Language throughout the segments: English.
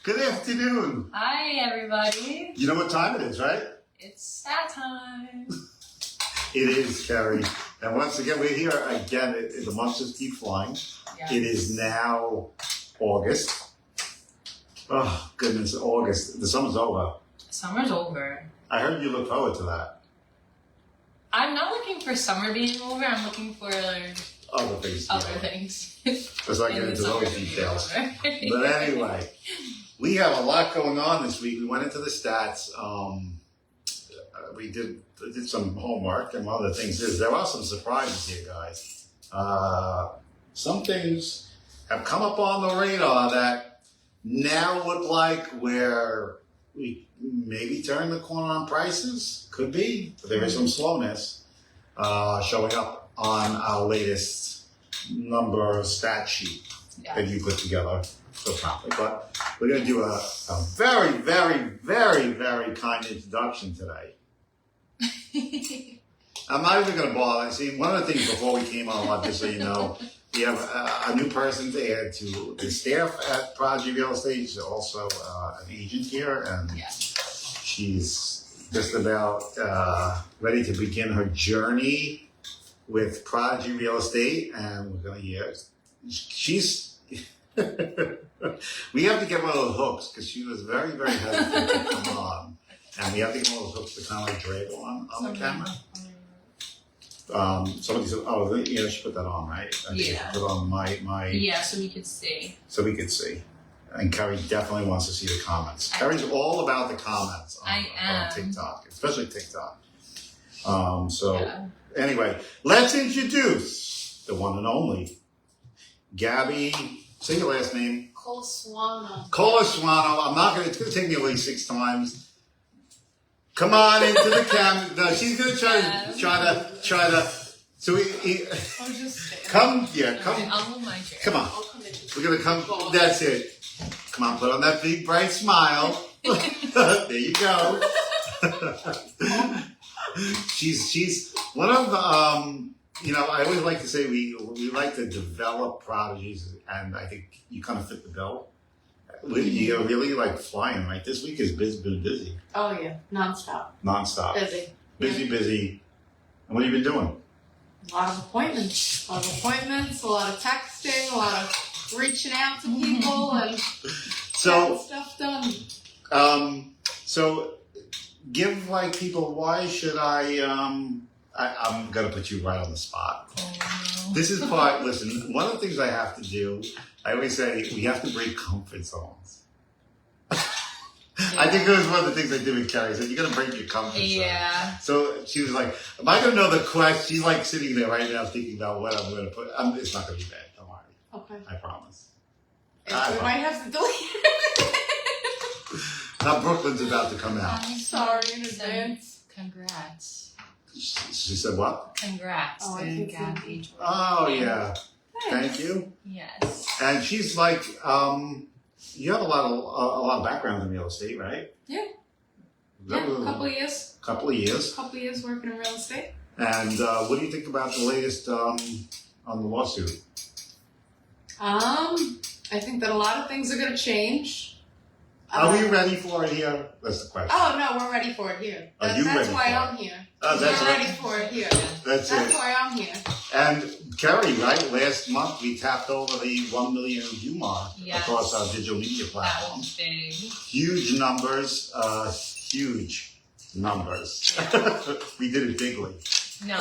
Good afternoon. Hi, everybody. You know what time it is, right? It's that time. It is, Carrie. And once again, we're here again. The months just keep flying. Yes. It is now August. Oh, goodness, August. The summer's over. Summer's over. I heard you look forward to that. I'm not looking for summer being over. I'm looking for Other things. other things. Let's not get into those details. But anyway, we have a lot going on this week. We went into the stats. We did some homework, and one of the things is there are some surprises here, guys. Some things have come up on the radar that now look like where we maybe turn the corner on prices. Could be. But there is some slowness showing up on our latest number stat sheet that you put together so promptly. But we're going to do a very, very, very, very kind introduction today. I'm not even going to bother. See, one of the things before we came on, just so you know, we have a new person to add to the staff at Prodigy Real Estate. She's also an agent here, and she's just about ready to begin her journey with Prodigy Real Estate, and we're going to hear she's. We have to get one of those hooks because she was very, very hesitant to come on. And we have to get one of those hooks to kind of like drag on the camera. Somebody said, "Oh, yeah, she put that on, right?" I think she put on my. Yeah, so we could see. So we could see. And Carrie definitely wants to see the comments. Carrie's all about the comments on TikTok, especially TikTok. Anyway, let's introduce the one and only Gabby. Say your last name. Colaswano. Colaswano. It's going to take me at least 6 times. Come on into the camera. No, she's going to try to. So I'll just come. Okay, I'll move my chair. Come on. We're going to come. That's it. Come on, put on that big bright smile. There you go. She's one of I always like to say we like to develop prodigies, and I think you kind of fit the bill. You're really like flying, right? This week has been busy. Oh yeah, nonstop. Busy. And what have you been doing? A lot of appointments, a lot of texting, a lot of reaching out to people and getting stuff done. So give like people, why should I'm going to put you right on the spot. This is part, listen, one of the things I have to do, I always say we have to break comfort zones. I think it was one of the things I did with Carrie. I said, you're going to break your comfort zone. Yeah. So she was like, am I going to know the question? She's like sitting there right now thinking about what I'm going to put. It's not going to be bad. Don't worry. Okay. I promise. We might have to delete it. Now Brooklyn's about to come out. I'm sorry in advance. Congrats. She said what? Congrats. Oh, I think Gabby. Oh, yeah. Thank you. Yes. And she's like, you have a lot of background in real estate, right? Yeah. Yeah, a couple of years. Couple of years working in real estate. And what do you think about the latest on the lawsuit? I think that a lot of things are going to change. Are we ready for it here? That's the question. Oh no, we're ready for it here. That's why I'm here. We're ready for it here. That's why I'm here. And Carrie, right? Last month we tapped over the 1 million view mark across our digital media platform. That was big. Huge numbers. We did it bigly. No.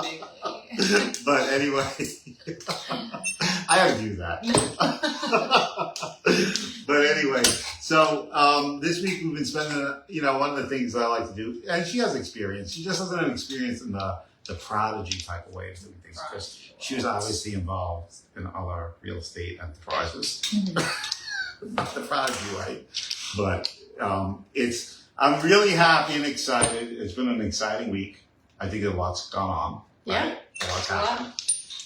Bigly. But anyway, I had to do that. But anyway, so this week we've been spending, one of the things I like to do, and she has experience. She just doesn't have experience in the Prodigy type of way of doing things. Because she was obviously involved in other real estate enterprises. Not the Prodigy way, but I'm really happy and excited. It's been an exciting week. I think a lot's gone on. Right? Yeah. A lot's happened.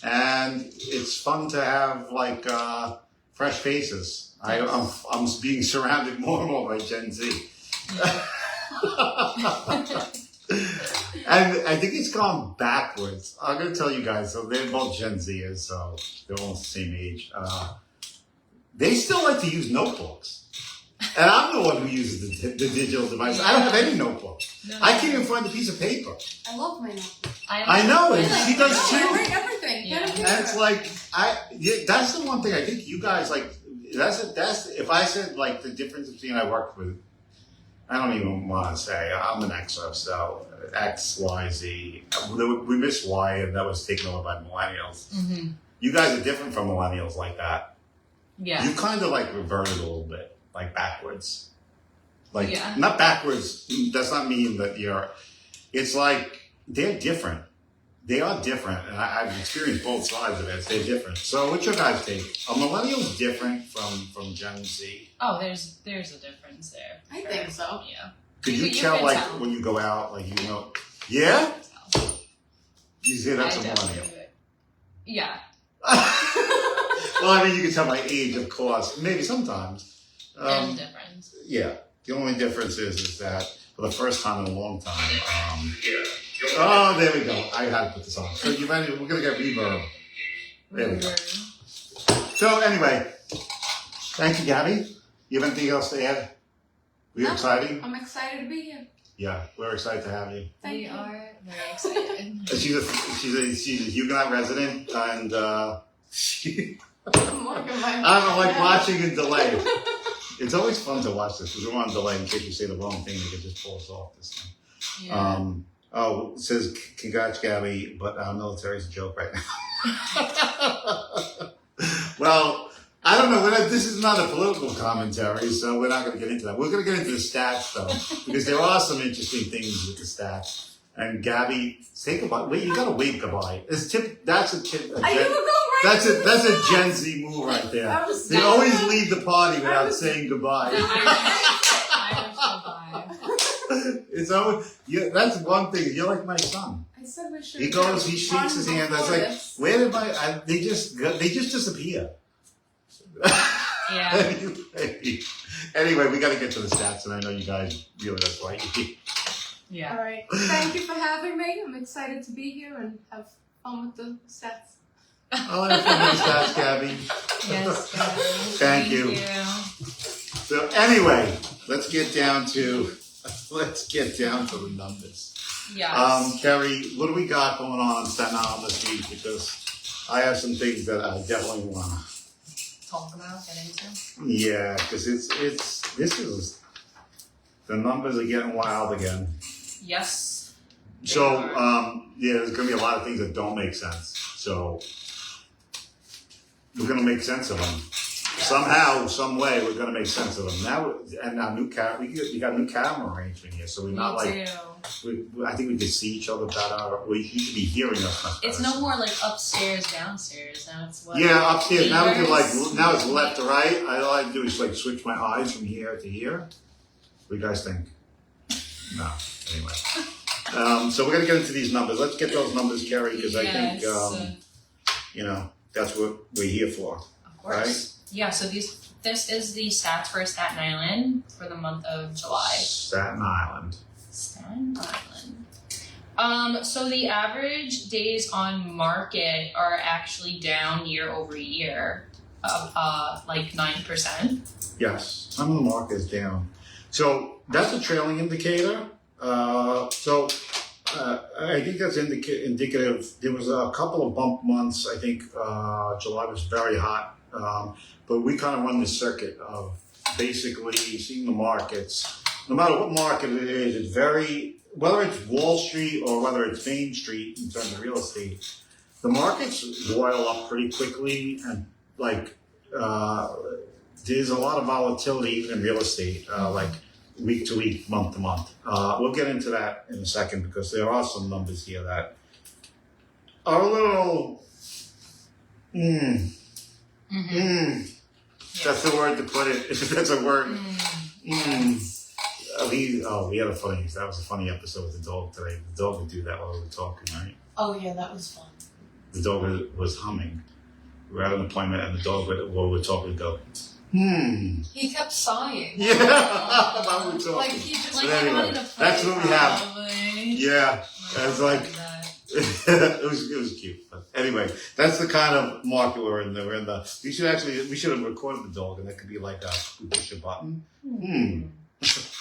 And it's fun to have like fresh faces. I'm being surrounded more and more by Gen Z. And I think it's gone backwards. I'm going to tell you guys, so they're both Gen Zers, so they're almost the same age. they still like to use notebooks. And I'm the one who uses the digital device. I don't have any notebook. No. I can't even find a piece of paper. I love my notebook. I know, and she does I too. write everything. Yeah. Yeah. And it's like, that's the one thing I think you guys like, that's, if I said like the difference between I work with, I don't even want to say, I'm an Xer, so X, Y, Z. We missed Y, and that was taken over by millennials. Mm-hmm. You guys are different from millennials like that. Yeah. You kind of like reverted a little bit, like backwards. Like, Yeah. not backwards, does not mean that it's like, they're different. They are different, and I've experienced both sides of it. They're different. So what's your guys' take? Are millennials different from Gen Z? Oh, there's a difference there. I think so. Yeah. Could you You tell, can like, tell. when you go out, like, you know, yeah? You say that's a I millennial. definitely- Yeah. Well, I mean, you can tell by age, of course. Maybe sometimes. There's a difference. Yeah. The only difference is that for the first time in a long time, oh, there we go. I had to put this on. So we're going to get reverb. There we go. So anyway, thank you, Gabby. You have anything else to add? Were you No. exciting? I'm excited to be here. Yeah, we're excited to have you. Thank We you. are very excited. She's a Huguenot resident, and I'm working my I don't like watching in delay. It's always fun to watch this because we're on delay in case you say the wrong thing, they can just pull us off this time. Yeah. It says, congrats, Gabby, but our military's a joke right now. Well, I don't know. This is not a political commentary, so we're not going to get into that. We're going to get into the stats, though, because there are some interesting things with the stats. And Gabby, say goodbye. Wait, you got to wave goodbye. That's a I do go right. that's a Gen Z move right there. That was They so always good. leave the party without saying goodbye. It's always, that's one thing. You're like my son. I said we should. He goes, he shakes his hand. I was like, where did they just disappear. Yeah. Anyway, we got to get to the stats, and I know you guys really, that's why you're here. Yeah. All right. Thank you for having me. I'm excited to be here and have fun with the stats. I'll have fun with the stats, Gabby. Yes, guys. Thank you. So anyway, let's get down to the numbers. Yes. Carrie, what do we got going on Staten Island this week? Because I have some things that I definitely want to. Talk about, get into. Yeah, because the numbers are getting wild again. Yes. So, there's going to be a lot of things that don't make sense. So, we're going to make sense of them. Somehow, some way, we're going to make sense of them. Now, and our new we got a new camera arrangement here, so we're not like. I think we can see each other better. You should be hearing us much better. It's no more like upstairs, downstairs. Now it's what? Yeah, upstairs. Now we can Fingers. now it's left to right. All I do is like switch my eyes from here to here. What do you guys think? No. Anyway. So we're going to get into these numbers. Let's get those numbers, Carrie, because I think, that's what we're here for. Of course. Right? Yeah, so this is the stats for Staten Island for the month of July. Staten Island. Staten Island. So the average days on market are actually down year over year of like 9%. Yes. Some of the market is down. So that's a trailing indicator. I think that's indicative. There was a couple of bump months. I think July was very hot. But we kind of run this circuit of basically seeing the markets. No matter what market it is, it's whether it's Wall Street or whether it's Main Street in terms of real estate, the markets boil up pretty quickly, and there's a lot of volatility even in real estate, like week to week, month to month. We'll get into that in a second because there are some numbers here that are a little. That's the word to put it. If that's a word. We had that was a funny episode with the dog today. The dog would do that while we were talking, right? Oh yeah, that was fun. The dog was humming. We were at an appointment and the dog while we were talking would go, He kept sighing. Yeah. While we were talking. Like he just Like But anyway, wanted to play that's what we have. probably. Yeah. It's like, it was cute. But anyway, that's the kind of market we're in. We're in the. We should have recorded the dog, and that could be like we push a button.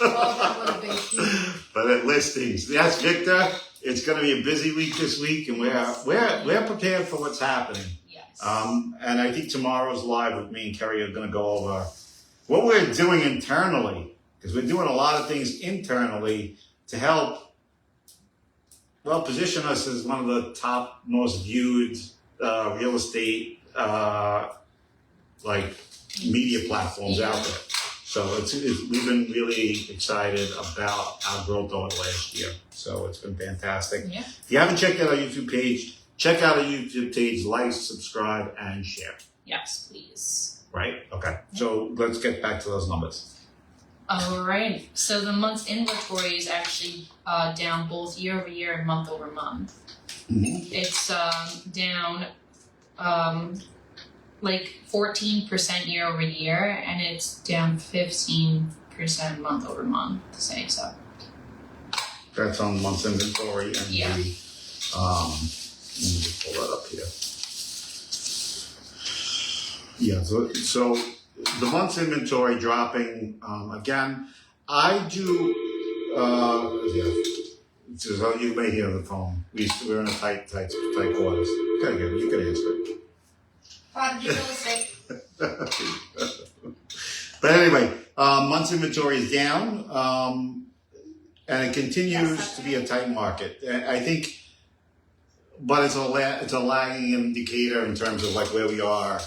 Oh, that would have been cute. But at listings, yes, Victor. It's going to be a busy week this week, and we're prepared for what's happening. Yes. And I think tomorrow's live with me and Kerry are going to go over what we're doing internally, because we're doing a lot of things internally to help, well, position us as one of the top, most viewed real estate media platforms out there. So we've been really excited about our growth over the last year. So it's been fantastic. Yeah. If you haven't checked out our YouTube page, check out our YouTube page, like, subscribe, and share. Yes, please. Right? Okay. So let's get back to those numbers. All right. So the month's inventory is actually down both year over year and month over month. Mm-hmm. It's down like 14% year over year, and it's down 15% month over month. To say so. That's on month's inventory, and Yeah. let me just pull that up here. Yeah, so the month's inventory dropping, again, I do, so you may hear the phone. We're in a tight quarters. You can answer it. Did you feel sick? But anyway, month's inventory is down, and it continues to be a tight market. I think, but it's a lagging indicator in terms of like where we are,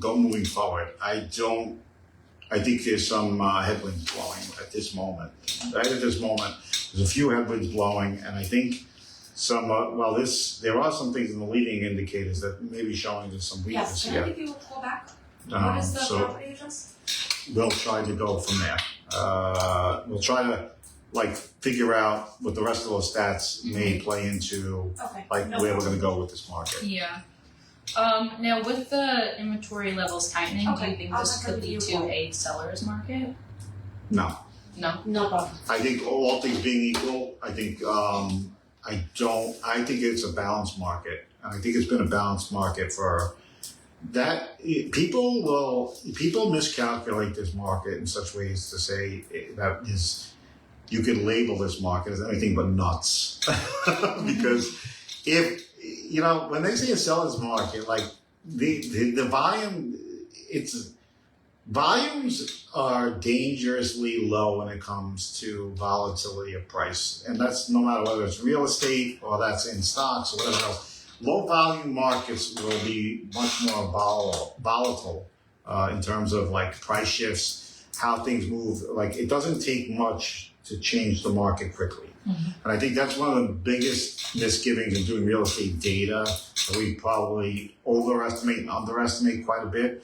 moving forward. I think there's some headwinds blowing at this moment. Right at this moment, there's a few headwinds blowing, and I think some. There are some things in the leading indicators that may be showing us some weakness Yes, can I give you a call back? What is the property address? We'll try to go from there. We'll try to figure out what the rest of those stats may play into Okay. where we're going to go with this market. Yeah. Now with the inventory levels tightening, do Okay, you think I'll this have could to lead give to you a call. a seller's market? No, No. No problem. I think all things being equal, I think I think it's a balanced market. I think it's been a balanced market for that. People miscalculate this market in such ways to say that you could label this market as anything but nuts. Because when they say a seller's market, the volume, volumes are dangerously low when it comes to volatility of price. And that's no matter whether it's real estate or that's in stocks or whatever else. Low volume markets will be much more volatile in terms of price shifts, how things move. It doesn't take much to change the market quickly. Mm-hmm. And I think that's one of the biggest misgivings in doing real estate data that we probably overestimate and underestimate quite a bit.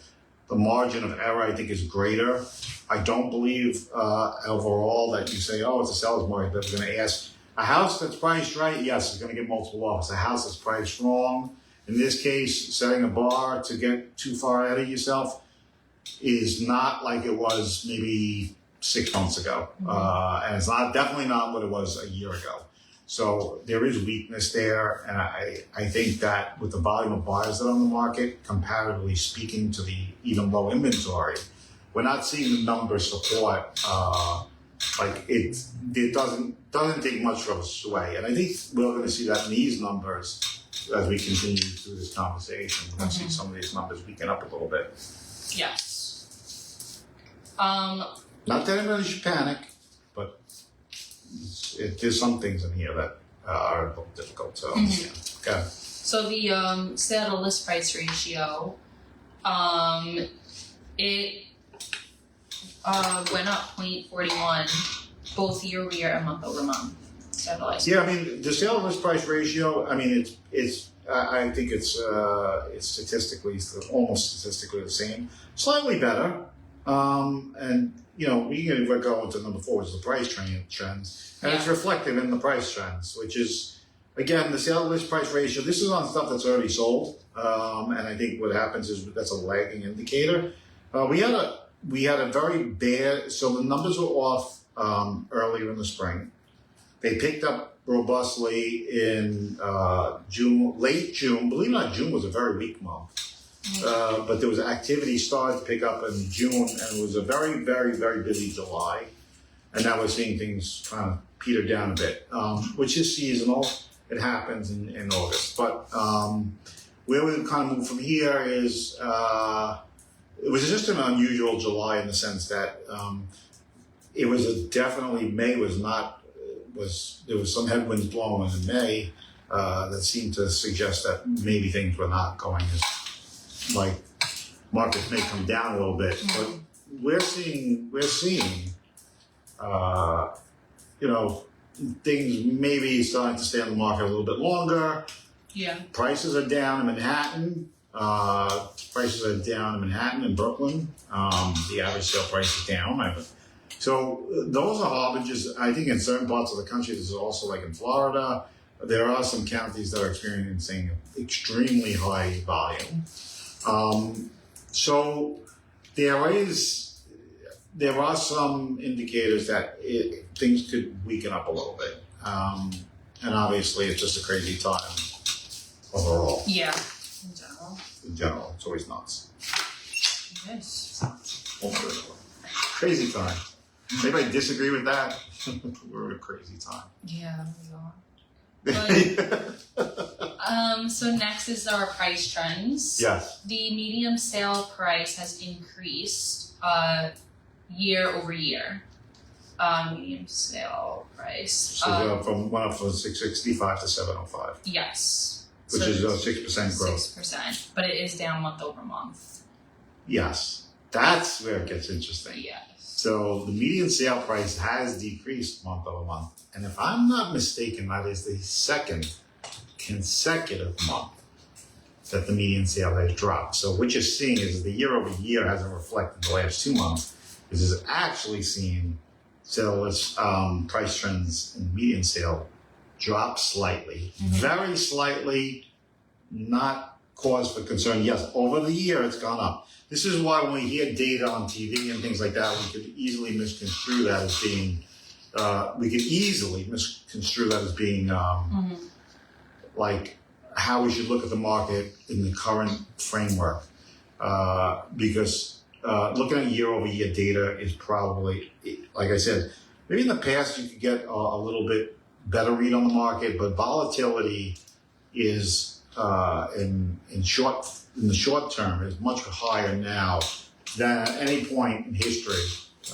The margin of error, I think, is greater. I don't believe overall that you say, oh, it's a seller's market, that we're going to ask. A house that's priced right, yes, it's going to get multiple offers. A house that's priced wrong, in this case, setting a bar to get too far ahead of yourself is not like it was maybe 6 months ago. And it's definitely not what it was a year ago. So there is weakness there, and I think that with the volume of buyers that are on the market, comparatively speaking to the even low inventory, we're not seeing the numbers support. It doesn't take much of a sway, and I think we're going to see that in these numbers as we continue through this conversation. We're going to see some of these numbers weaken up a little bit. Yes. Not that everybody should panic, but there's some things in here that are a little difficult to understand. Okay. So the sale to list price ratio, it went up 0.41 both year over year and month over month. Yeah, I mean the sale to list price ratio. I mean it's I think it's almost statistically the same, slightly better. And we can go into number 4, which is the price trends, and it's reflective in the price trends, which is again the sale to list price ratio. This is on stuff that's already sold, and I think what happens is that's a lagging indicator. We had a very bad. So the numbers were off earlier in the spring. They picked up robustly in June, late June. Believe it or not, June was a very weak month. But there was activity started to pick up in June, and it was a very, very, very busy July. And now we're seeing things kind of peter down a bit, which is seasonal. It happens in August. But where we kind of move from here is it was just an unusual July in the sense that it was definitely May was not. There was some headwinds blowing in May that seemed to suggest that maybe things were not going as like markets may come down a little bit, but we're seeing things maybe starting to stay on the market a little bit longer. Yeah. Prices are down in Manhattan. Prices are down in Manhattan and Brooklyn. The average sale price is down. So those are harbingers. I think in certain parts of the country, this is also like in Florida, there are some counties that are experiencing extremely high volume. So there are some indicators that things could weaken up a little bit. And obviously it's just a crazy time overall. Yeah. In general, it's always nuts. Yes. Crazy time. Anybody disagree with that? We're in a crazy time. Yeah, we are. So next is our price trends. Yes. The medium sale price has increased year over year. Medium sale price. So went up from 665 to 705. Yes. Which is a 6% growth. 6%, but it is down month over month. Yes. That's where it gets interesting. Yes. So the median sale price has decreased month over month. And if I'm not mistaken, that is the second consecutive month that the median sale has dropped. So what you're seeing is the year over year hasn't reflected the last 2 months. This is actually seeing sales price trends in the median sale drop slightly, very slightly, not cause for concern. Yes, over the year it's gone up. This is why when we hear data on TV and things like that, we could easily misconstrue that as being, like how we should look at the market in the current framework. Because looking at year over year data is probably, like I said, maybe in the past you could get a little bit better read on the market, but volatility is in the short term is much higher now than at any point in history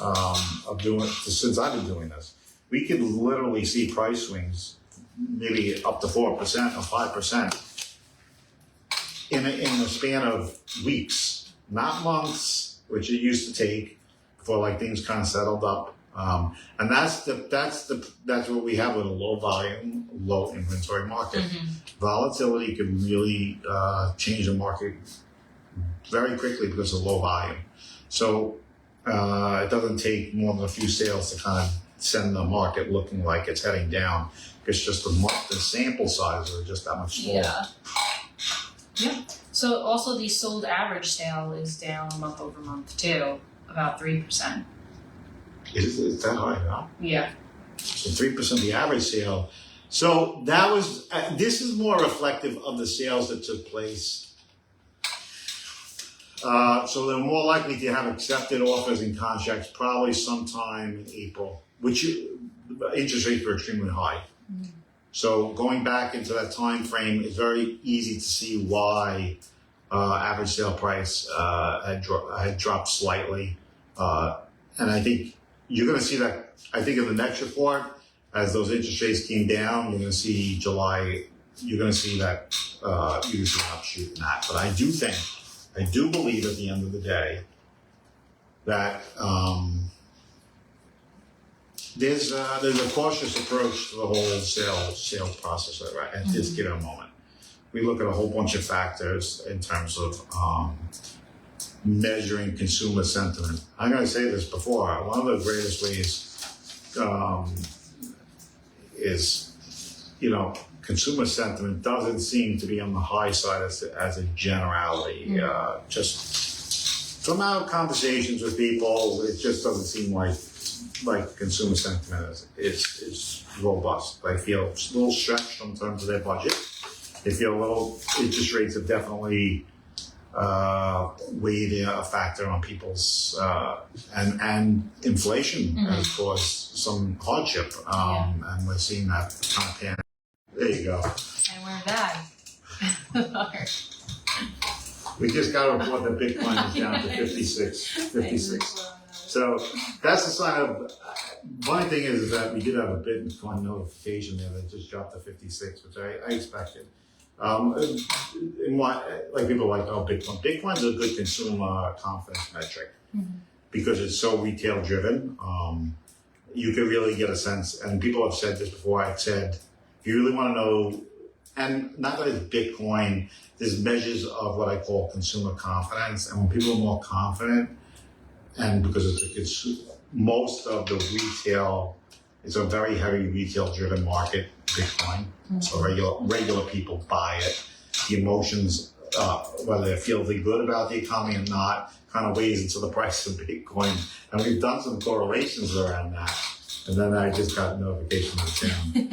of doing since I've been doing this. We could literally see price swings maybe up to 4% or 5% in the span of weeks, not months, which it used to take before like things kind of settled up. And that's what we have with a low volume, low inventory market. Volatility can really change the market very quickly because of low volume. So it doesn't take more than a few sales to kind of send the market looking like it's heading down. It's just the sample size are just that much smaller. Yeah. So also the sold average sale is down month over month too, about 3%. Is that high now? Yeah. So 3% the average sale. So that was, this is more reflective of the sales that took place. So they're more likely to have accepted offers and contracts probably sometime in April, which interest rates were extremely high. So going back into that time frame, it's very easy to see why average sale price had dropped slightly. And I think you're going to see that, I think in the next report, as those interest rates came down, you're going to see July, you're going to see that, you're going to see an upshoot in that. But I do believe at the end of the day that there's a cautious approach to the whole sales process right at this given moment. We look at a whole bunch of factors in terms of measuring consumer sentiment. I'm going to say this before. One of the greatest ways is, consumer sentiment doesn't seem to be on the high side as a generality. Just from our conversations with people, it just doesn't seem like like consumer sentiment is robust. They feel a little stretched in terms of their budget. They feel a little, interest rates have definitely weighed a factor on people's, and inflation has caused some hardship. And we're seeing that kind of panic. There you go. And we're back. We just got a report that Bitcoin is down to 56. So that's a sign of, one thing is that we did have a Bitcoin notification there that just dropped to 56, which I expected. Like people are like, oh, Bitcoin's a good consumer confidence metric because it's so retail driven. You can really get a sense, and people have said this before, I've said, if you really want to know, and not that it's Bitcoin, there's measures of what I call consumer confidence, and when people are more confident, and because it's most of the retail, it's a very heavy retail driven market, Bitcoin. So regular people buy it. The emotions, whether they're feeling good about the economy or not, kind of weighs into the price of Bitcoin. And we've done some correlations around that. And then I just got a notification that it's down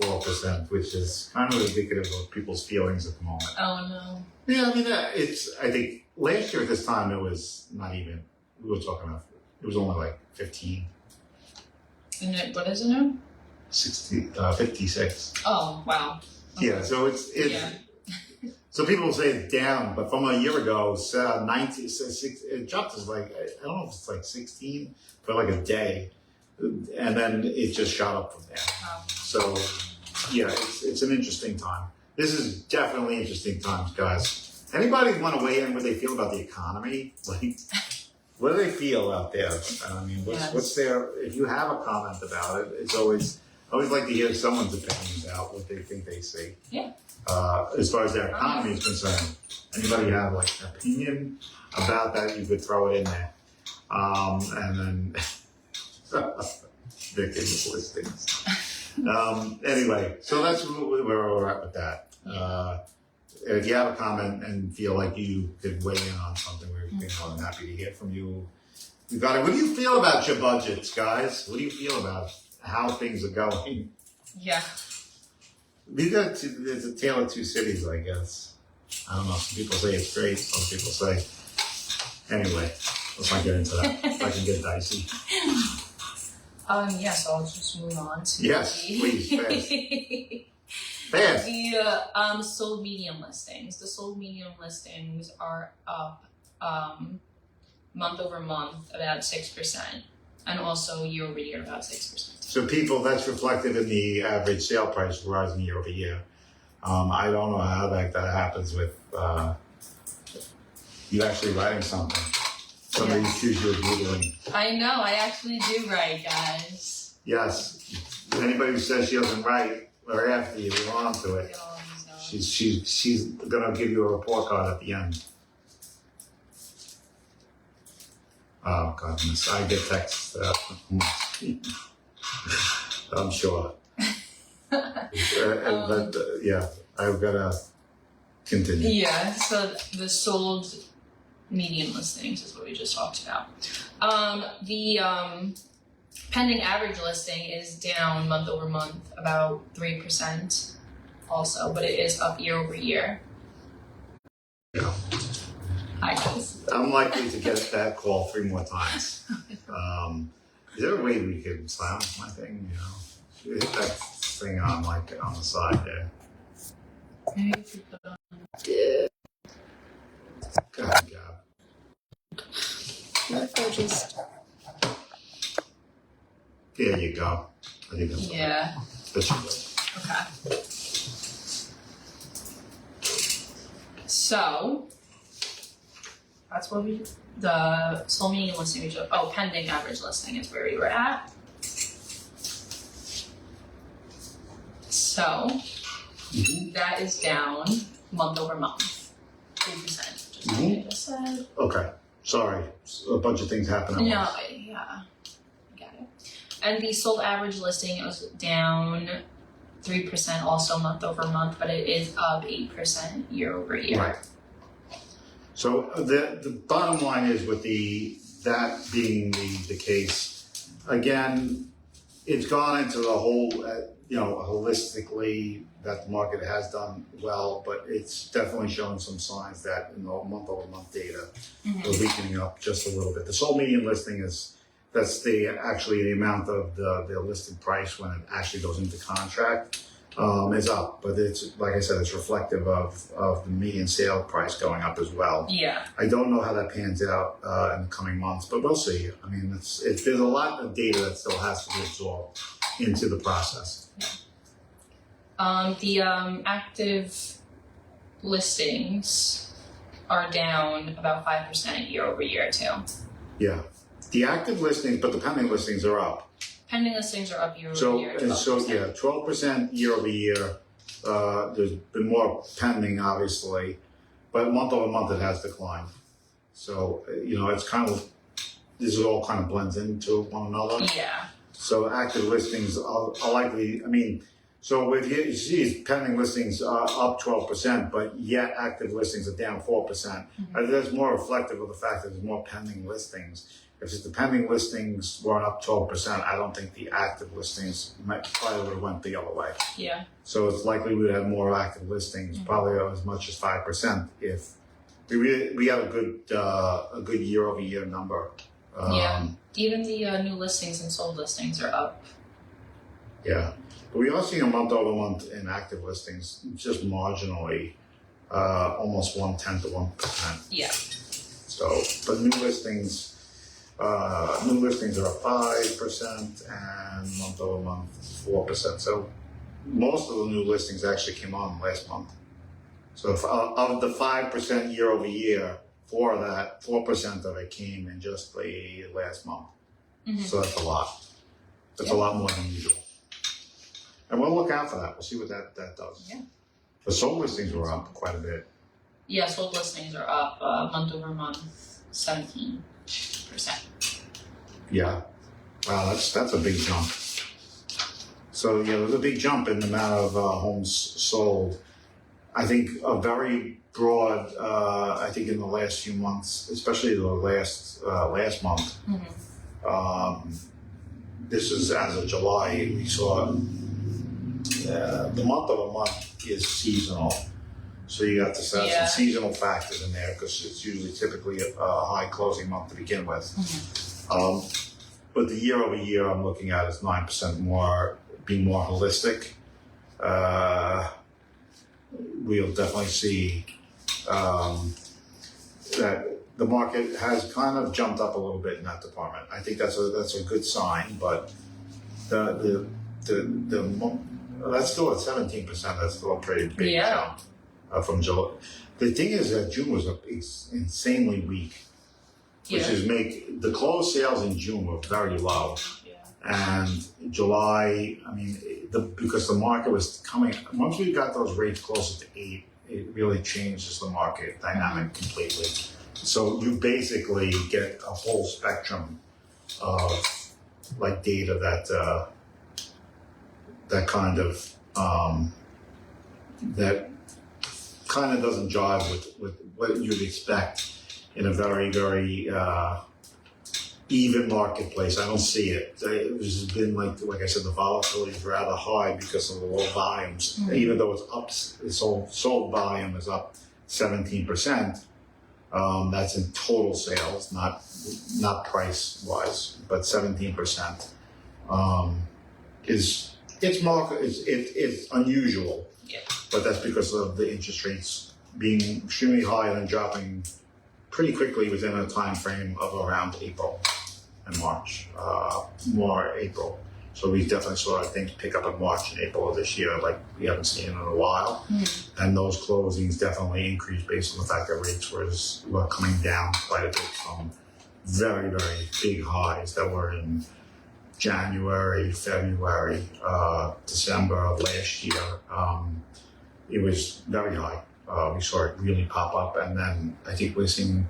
4%, which is kind of indicative of people's feelings at the moment. Oh no. Yeah, I mean, I think last year at this time it was not even, we were talking about, it was only like 15. And what is it now? 56. Oh, wow. Okay. Yeah, so it's so people will say it's down, but from a year ago, it's 19, it dropped to like, I don't know if it's like 16 for like a day, and then it just shot up from there. Wow. So yeah, it's an interesting time. This is definitely interesting times, guys. Anybody want to weigh in what they feel about the economy? Like, what do they feel out there? I mean, what's their, if you have a comment about it, it's always, I always like to hear someone's opinion about what they think they see. Yeah. As far as their economy is concerned, anybody have like an opinion about that, you could throw it in there. And then Vic is listings. Anyway, so that's where we're at with that. If you have a comment and feel like you could weigh in on something, we're more than happy to hear from you. You got it. What do you feel about your budgets, guys? What do you feel about how things are going? Yeah. There's a tale of two cities, I guess. I don't know. Some people say it's great. Some people say. Anyway, let's not get into that. If I can get dicey. Yeah, so I'll just move on to Yes, please, fast. the sold medium listings. The sold medium listings are up month over month about 6%, and also year over year about 6%. So people, that's reflected in the average sale price rising year over year. I don't know how that happens with you actually writing something. Somebody choose your Googling. I know, I actually do write, guys. Yes. Anybody who says she doesn't write, or after you, we're on to it. Get all these notes. She's gonna give you a report card at the end. Oh goodness, I get texts. I'm sure. But yeah, I've gotta continue. Yeah, so the sold medium listings is what we just talked about. The pending average listing is down month over month about 3% also, but it is up year over year. Yeah. Hi guys. I'm likely to get that call 3 more times. Is there a way we could silence my thing? You know, hit that thing on on the side there. Maybe if you put on. Yeah. Good job. What if I just There you go. I think that's Yeah. That's good. Okay. So that's what the sold medium listing pending average listing is where we were at. So that is down month over month, 3%, just like I just said. Okay. Sorry. A bunch of things happen at No, once. I got it. And the sold average listing was down 3% also month over month, but it is up 8% year over year. Right. So the bottom line is with that being the case, again, it's gone into the whole, holistically that the market has done well, but it's definitely showing some signs that in the month-over-month data, we're weakening up just a little bit. The sold median listing that's the amount of the listed price when it actually goes into contract is up, but it's like I said, it's reflective of the median sale price going up as well. Yeah. I don't know how that pans out in the coming months, but we'll see. I mean, there's a lot of data that still has to be absorbed into the process. The active listings are down about 5% year over year too. Yeah, the active listings, but the pending listings are up. Pending listings are up year over year. 12% year over year. There's been more pending, obviously, but month over month it has declined. So it's this is all kind of blends into one another. Yeah. So active listings are likely. I mean, so if you see pending listings are up 12%, but yet active listings are down 4%. That's more reflective of the fact that there's more pending listings. If the pending listings weren't up 12%, I don't think the active listings probably would have went the other way. Yeah. So it's likely we would have more active listings, probably as much as 5%, if we had a good year over year number. Yeah. Even the new listings and sold listings are up. Yeah. But we are seeing a month over month in active listings, just marginally, almost 0.1% to 1%. Yeah. So, but new listings are up 5% and month over month 4%. So most of the new listings actually came on last month. So of the 5% year over year, 4% of it came in just the last month. So that's a lot. That's a lot more than usual. And we'll look out for that. We'll see what that does. Yeah. The sold listings were up quite a bit. Yeah, sold listings are up month over month 17%. Yeah. Wow, that's a big jump. So there's a big jump in the amount of homes sold. I think a very broad. I think in the last few months, especially the last month. This is as of July. We saw the month over month is seasonal. So you have to set some seasonal factors in there because it's usually typically a high closing month to begin with. But the year over year I'm looking at is 9% more, being more holistic. We'll definitely see that the market has kind of jumped up a little bit in that department. I think that's a good sign, but the that's still at 17%. That's still a pretty big jump from July. The thing is that June was insanely weak, which is the closed sales in June were very low. And July, I mean, because the market was coming, once we got those rates closer to 8, it really changes the market dynamic completely. So you basically get a whole spectrum of data that kind of doesn't jive with what you'd expect in a very, very even marketplace. I don't see it. It's been like I said, the volatility is rather high because of the low volumes. Even though it's up, sold volume is up 17%. That's in total sales, not price wise, but 17% it's unusual. Yeah. But that's because of the interest rates being extremely high and then dropping pretty quickly within a time frame of around April and March, more April. So we definitely saw things pick up in March and April of this year like we haven't seen in a while. And those closings definitely increased based on the fact that rates were coming down quite a bit from very, very big highs that were in January, February, December of last year. It was very high. We saw it really pop up, and then I think we're seeing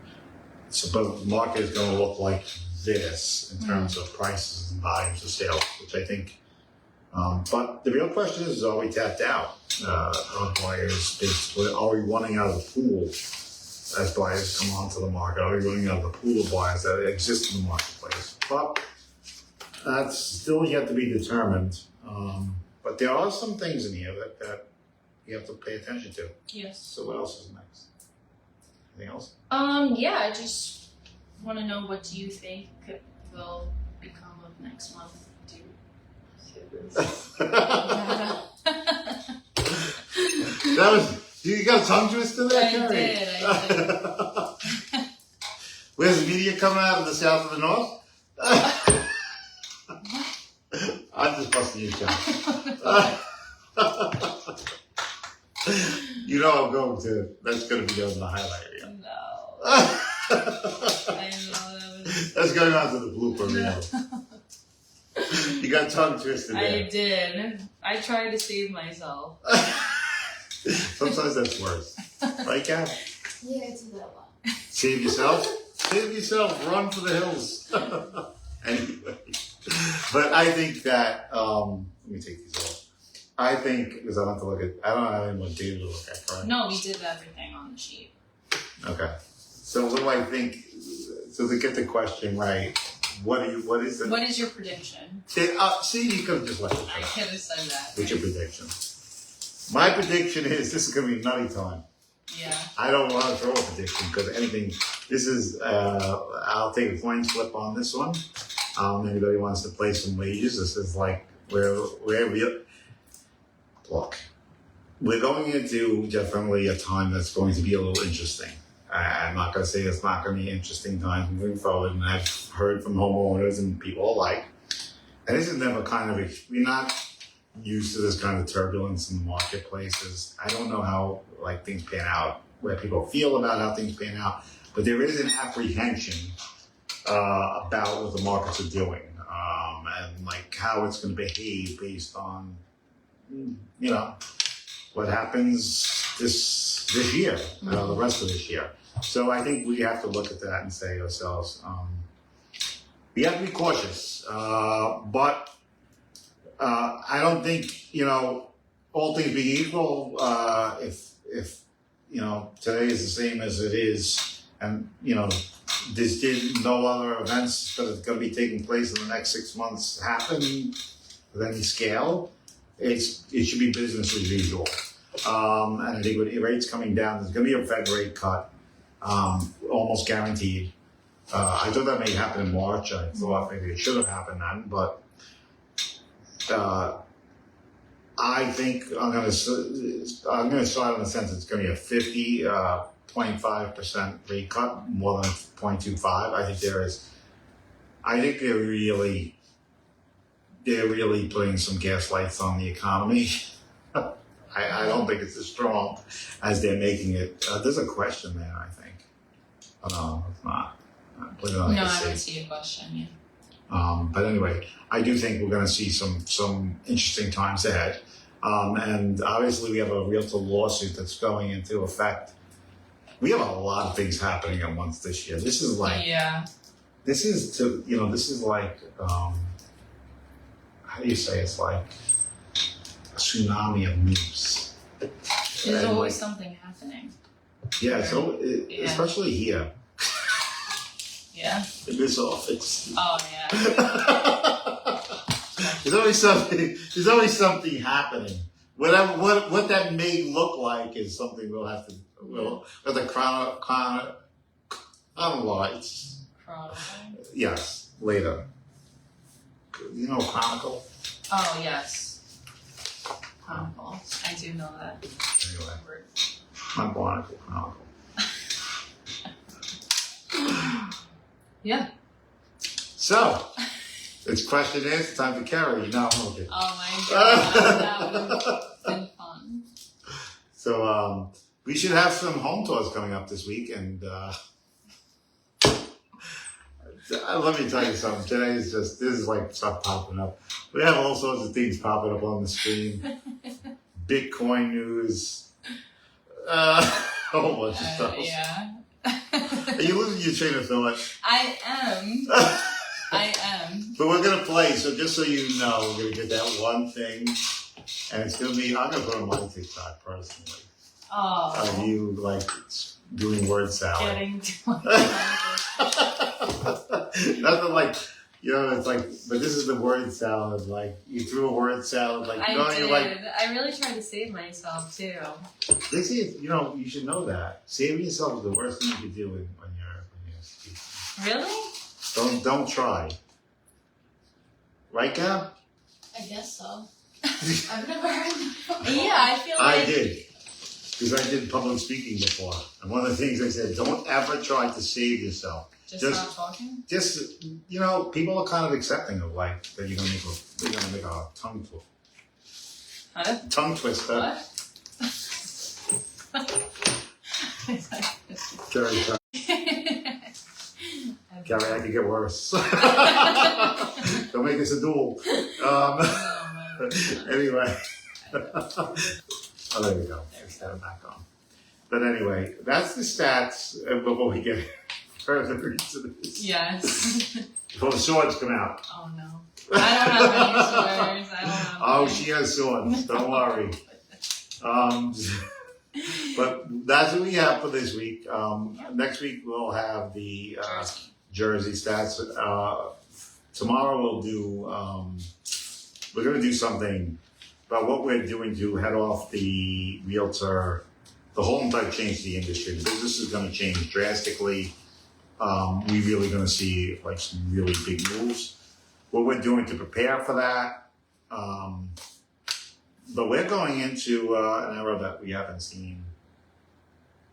the market is going to look like this in terms of prices and volumes of sales, which I think. But the real question is, are we tapped out? Are buyers basically? Are we running out of the pool as buyers come onto the market? Are we running out of the pool of buyers that exist in the marketplace? But That's still yet to be determined. But there are some things in here that you have to pay attention to. Yes. So what else is next? Anything else? Yeah, I just want to know, what do you think will become of next month? That was, you got a tongue twister there, I Carrie? did. Where's the media coming out of the south or the north? I'm just busting your shot. You know I'm going to, that's going to be on the highlight reel. No. I know that was... That's going on to the blooper reel. You got tongue twisted there. I did. I tried to save myself. Sometimes that's worse. Right, Kat? Yeah, it's a bit a lot. Save yourself? Save yourself. Run for the hills. Anyway. But I think that, let me take these off. I think, because I don't have to look at, I don't have anyone data to look at, right? No, we did everything on the sheet. Okay. So what do I think, so to get the question right, what is the... What is your prediction? See, you could have just left it. I could have said that. What's your prediction? My prediction is this is going to be nutty time. Yeah. I don't want to throw a prediction because anything, this is, I'll take a coin flip on this one. Anybody wants to play some wages, this is like where we, look, we're going into definitely a time that's going to be a little interesting. I'm not going to say it's not going to be an interesting time moving forward, and I've heard from homeowners and people alike. And this is never kind of, we're not used to this kind of turbulence in the marketplaces. I don't know how like things pan out, where people feel about how things pan out, but there is an apprehension about what the markets are doing, and like how it's going to behave based on, you know, what happens this year, the rest of this year. So I think we have to look at that and say to ourselves, we have to be cautious, but I don't think, you know, all things being equal, if you know, today is the same as it is, and, you know, no other events that are going to be taking place in the next 6 months happen with any scale, it should be business as usual. And I think with rates coming down, there's going to be a Fed rate cut, almost guaranteed. I thought that may happen in March. I thought maybe it should have happened then, but I think I'm going to start in the sense it's going to be a 0.5% rate cut, more than 0.25. I think they're really putting some gas lights on the economy. I don't think it's as strong as they're making it. There's a question there, I think. Oh, no, it's not. No, I don't see a question, yeah. But anyway, I do think we're going to see some interesting times ahead. And obviously we have a realtor lawsuit that's going into effect. We have a lot of things happening at once this year. This is like, this is like, how do you say, it's like a tsunami of news. There's always something happening. Yeah, so especially here. Yeah. In this office. Oh yeah. There's always something happening. Whatever what that may look like is something we'll have to chronologize. Yes, later. You know Chronicle? Oh yes. Chronicle. I do know that. Anyway. Not Chronicle. Yeah. So, its question is, time to carry. No, okay. Oh my god, that would have been fun. So, we should have some home tours coming up this week, and let me tell you something. Today is this is like stuff popping up. We have all sorts of things popping up on the screen. Bitcoin news, a whole bunch of stuff. Yeah. Are you losing your train of thought? I am. But we're going to play, so just so you know, we're going to get that one thing, and it's going to be, I'm going to put it on my TikTok personally. Oh. You, like, doing word salad. Getting to Nothing like You know, it's like, but this is the word salad. Like, you threw a word salad. Like, you know, I you're did. like, I really tried to save myself too. they say, you know, you should know that. Saving yourself is the worst thing you can do when you're speaking. Really? Don't try. Right, Gab? I guess so. I've never heard that. Yeah, I feel like I did. Because I did public speaking before. And one of the things I said, don't ever try to save yourself. just stop talking. Just, you know, people are kind of accepting of like that you're gonna make a tongue twister. What? Gary, I could get worse. Don't make this a duel. Anyway. Oh, there we go. Let's get it back on. But anyway, that's the stats before we get further into this. Yes. Before the swords come out. Oh no. I don't have any swears. I don't have Oh, any. she has swords. Don't worry. But that's what we have for this week. Next week we'll have the Jersey stats. Tomorrow we'll do. We're going to do something about what we're doing to head off the realtor. The whole entire change to the industry. The business is going to change drastically. We're really going to see like some really big moves. What we're doing to prepare for that. But we're going into an era that we haven't seen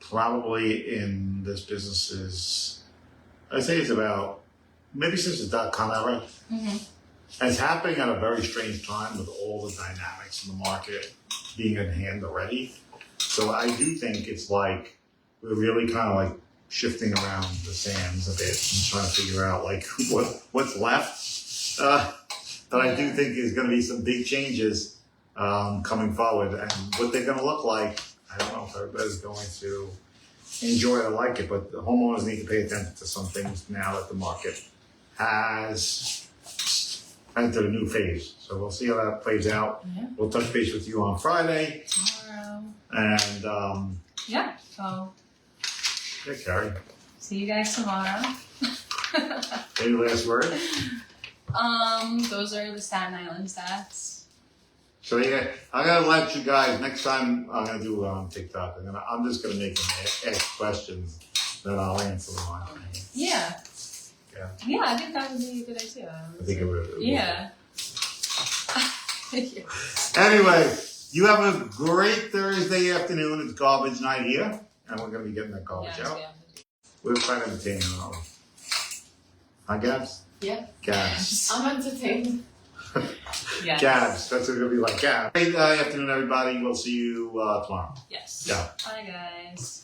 probably in this business is, I'd say it's about, maybe since the .com era. Mm-hmm. And it's happening at a very strange time with all the dynamics in the market being at hand already. So I do think it's like, we're really kind of like shifting around the sands a bit and trying to figure out like what's left. But I do think there's going to be some big changes coming forward, and what they're going to look like, I don't know if everybody's going to enjoy it or like it, but the homeowners need to pay attention to some things now that the market has entered a new phase. So we'll see how that plays out. Yeah. We'll touch base with you on Friday. Tomorrow. And Yeah. So yeah, Carrie, see you guys tomorrow. any last word? Those are the Staten Island stats. So yeah, I'm gonna let you guys next time. I'm gonna do TikTok. I'm just gonna make them ask questions that I'll answer them on. Yeah. Yeah. Yeah, I think that would be a good idea. I think it would. Yeah. Thank you. Anyway, you have a great Thursday afternoon. It's garbage night here, and we're gonna be getting that garbage out. Yeah. We're quite entertaining, aren't we? Hi, Gabs. Yeah. Gabs. I'm entertained. Yes. Gabs. That's what it's gonna be like. Gabs. Great afternoon, everybody. We'll see you tomorrow. Yes. Yeah. Bye, guys.